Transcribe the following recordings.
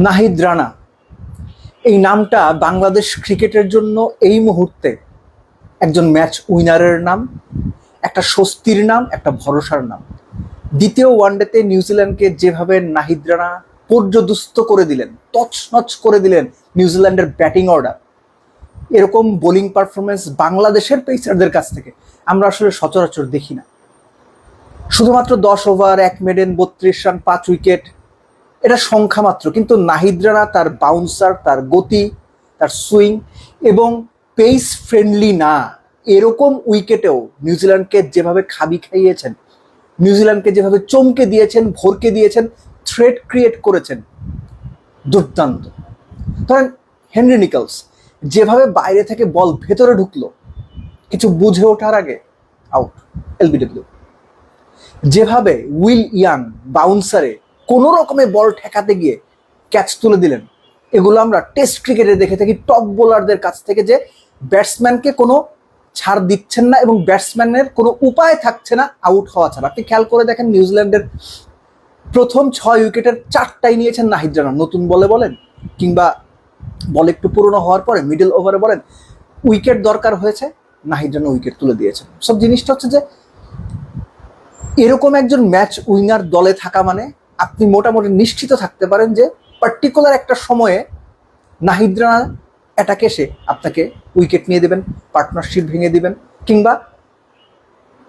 নাহিদ রানা এই নামটা বাংলাদেশ ক্রিকেটের জন্য এই মুহূর্তে একজন ম্যাচ উইনারের নাম, একটা স্বস্তির নাম, একটা ভরসার নাম। দ্বিতীয় ওয়ানডেতে নিউজিল্যান্ডকে যেভাবে নাহিদ রানা পর্যদুস্ত করে দিলেন, তছনছ করে দিলেন নিউজিল্যান্ডের ব্যাটিং অর্ডার, এরকম বোলিং পারফরমেন্স বাংলাদেশের পেসারদের কাছ থেকে আমরা আসলে সচরাচর দেখি না। শুধুমাত্র 10 ওভার 1 মেডেন 32 রান 5 উইকেট, এটা সংখ্যা মাত্র, কিন্তু নাহিদ রানা তার বাউন্সার, তার গতি, তার সুইং এবং পেস ফ্রেন্ডলি না এরকম উইকেটেও নিউজিল্যান্ডকে যেভাবে খাবি খাইয়েছেন, নিউজিল্যান্ডকে যেভাবে চমকে দিয়েছেন, ভরকে দিয়েছেন, থ্রেট ক্রিয়েট করেছেন, দুর্দান্ত। ধরেন হেনরি নিকলস যেভাবে বাইরে থেকে বল ভেতরে ঢুকলো কিছু বুঝে ওঠার আগে, আউট, এলবিডব্লিউ। যেভাবে উইল ইয়াং বাউন্সারে কোনো রকমে বল ঠেকাতে গিয়ে ক্যাচ তুলে দিলেন, এগুলো আমরা টেস্ট ক্রিকেটে দেখে থাকি টপ বোলারদের কাছ থেকে, যে ব্যাটসম্যানকে কোনো ছাড় দিচ্ছেন না এবং ব্যাটসম্যানের কোনো উপায় থাকছে না আউট হওয়া ছাড়া। আপনি খেয়াল করে দেখেন নিউজিল্যান্ডের প্রথম 6 উইকেটের 4টাই নিয়েছেন নাহিদ রানা। নতুন বলে বলেন কিংবা বল একটু পুরনো হওয়ার পরে মিডল ওভারে বলেন, উইকেট দরকার হয়েছে, নাহিদ রানা উইকেট তুলে দিয়েছেন। সব জিনিসটা হচ্ছে যে এরকম একজন ম্যাচ উইনার দলে থাকা মানে আপনি মোটামুটি নিশ্চিত থাকতে পারেন যে পার্টিকুলার একটা সময়ে নাহিদ রানা অ্যাটাকে এসে আপনাকে উইকেট নিয়ে দেবেন, পার্টনারশিপ ভেঙে দিবেন, কিংবা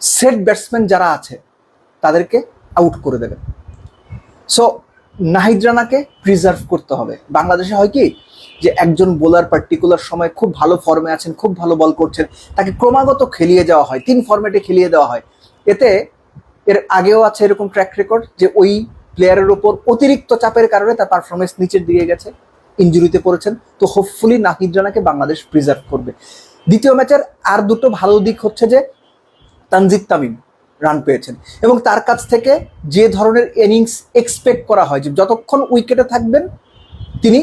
সেট ব্যাটসম্যান যারা আছে তাদেরকে আউট করে দেবেন। সো নাহিদ রানাকে প্রিজার্ভ করতে হবে। বাংলাদেশে হয় কি যে একজন বোলার পার্টিকুলার সময় খুব ভালো ফর্মে আছেন, খুব ভালো বল করছেন, তাকে ক্রমাগত খেলিয়ে যাওয়া হয়, 3 ফরম্যাটে খেলিয়ে দেওয়া হয়। এতে এর আগেও আছে এরকম ট্র্যাক রেকর্ড যে ওই প্লেয়ারের ওপর অতিরিক্ত চাপের কারণে তার পারফরমেন্স নিচের দিকে গেছে, ইনজুরিতে পড়েছেন। তো হোপফুলি নাহিদ রানাকে বাংলাদেশ প্রিজার্ভ করবে। দ্বিতীয় ম্যাচের আর দুটো ভালো দিক হচ্ছে যে তানজিদ তামিম রান পেয়েছেন এবং তার কাছ থেকে যে ধরনের ইনিংস এক্সপেক্ট করা হয় যে যতক্ষণ উইকেটে থাকবেন তিনি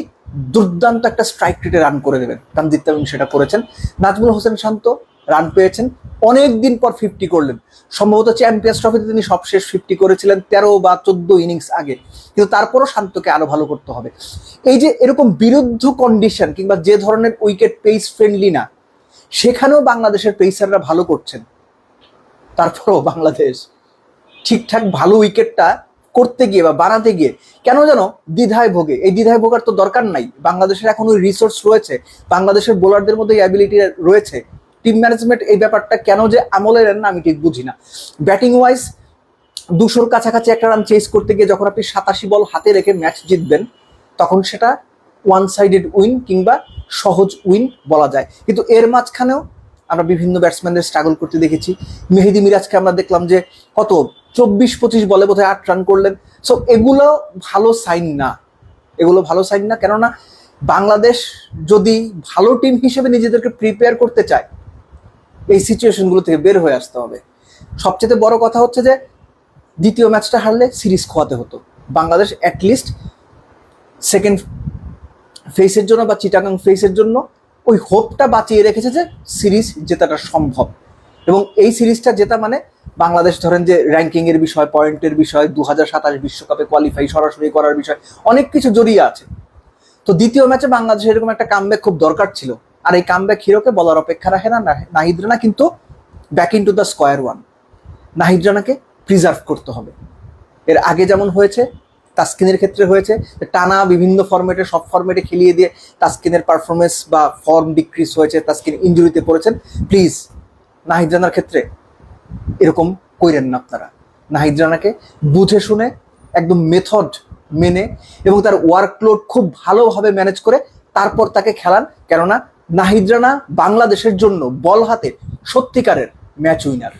দুর্দান্ত একটা স্ট্রাইক রেটে রান করে দেবেন, তানজিদ তামিম সেটা করেছেন। নাজমুল হোসেন শান্ত রান পেয়েছেন, অনেক দিন পর 50 করলেন। সম্ভবত চ্যাম্পিয়ন্স ট্রফিতে তিনি সবশেষ 50 করেছিলেন 13 বা 14 ইনিংস আগে, কিন্তু তারপরও শান্তকে আরো ভালো করতে হবে। এই যে এরকম বিরুদ্ধ কন্ডিশন কিংবা যে ধরনের উইকেট পেস ফ্রেন্ডলি না, সেখানেও বাংলাদেশের পেসাররা ভালো করছেন। তারপরও বাংলাদেশ ঠিকঠাক ভালো উইকেটটা করতে গিয়ে বা বানাতে গিয়ে কেন যেন দ্বিধায় ভোগে। এই দ্বিধায় ভোগার তো দরকার নাই, বাংলাদেশের এখন ওই রিসোর্স রয়েছে, বাংলাদেশের বোলারদের মধ্যে অ্যাবিলিটি রয়েছে। টিম ম্যানেজমেন্ট এই ব্যাপারটা কেন যে আমলে নেন না আমি ঠিক বুঝি না। ব্যাটিং ওয়াইজ 200-র কাছাকাছি একটা রান চেস করতে গিয়ে যখন আপনি 87 বল হাতে রেখে ম্যাচ জিতবেন, তখন সেটা ওয়ান সাইডেড উইন কিংবা সহজ উইন বলা যায়। কিন্তু এর মাঝখানেও আমরা বিভিন্ন ব্যাটসম্যানদের স্ট্রাগল করতে দেখেছি। মেহেদি মিরাজকে আমরা দেখলাম যে কত 24-25 বলে বোধহয় 8 রান করলেন। সো এগুলো ভালো সাইন না, এগুলো ভালো সাইন না। কেননা বাংলাদেশ যদি ভালো টিম হিসেবে নিজেদেরকে প্রিপেয়ার করতে চায়, এই সিচুয়েশনগুলো থেকে বের হয়ে আসতে হবে। সবচেয়ে বড় কথা হচ্ছে যে দ্বিতীয় ম্যাচটা হারলে সিরিজ খোয়াতে হতো। বাংলাদেশ অ্যাটলিস্ট সেকেন্ড ফেসের জন্য বা চিটাগাং ফেসের জন্য ওই হোপটা বাঁচিয়ে রেখেছে যে সিরিজ জেতাটা সম্ভব। এবং এই সিরিজটা জেতা মানে বাংলাদেশ ধরেন যে র্যাঙ্কিং এর বিষয়, পয়েন্টের বিষয়, 2027 বিশ্বকাপে কোয়ালিফাই সরাসরি করার বিষয়, অনেক কিছু জড়িয়ে আছে। তো দ্বিতীয় ম্যাচে বাংলাদেশ এরকম একটা কামব্যাক খুব দরকার ছিল। আর এই কামব্যাক হিরোকে বলার অপেক্ষা রাখে না নাহিদ রানা, কিন্তু back in to the square one. Nahid রানাকে প্রিজার্ভ করতে হবে। এর আগে যেমন হয়েছে, তাসকিনের ক্ষেত্রে হয়েছে, টানা বিভিন্ন ফরম্যাটে সব ফরম্যাটে খেলিয়ে দিয়ে তাসকিনের পারফরমেন্স বা ফর্ম ডিক্রিজ হয়েছে, তাসকিন ইনজুরিতে পড়েছেন। প্লিজ নাহিদ রানার ক্ষেত্রে এরকম কইরেন না আপনারা। নাহিদ রানাকে বুঝে শুনে একদম মেথড মেনে এবং তার ওয়ার্কলোড খুব ভালোভাবে ম্যানেজ করে তারপর তাকে খেলান। কেননা নাহিদ রানা বাংলাদেশের জন্য বল হাতে সত্যিকারের ম্যাচ উইনার।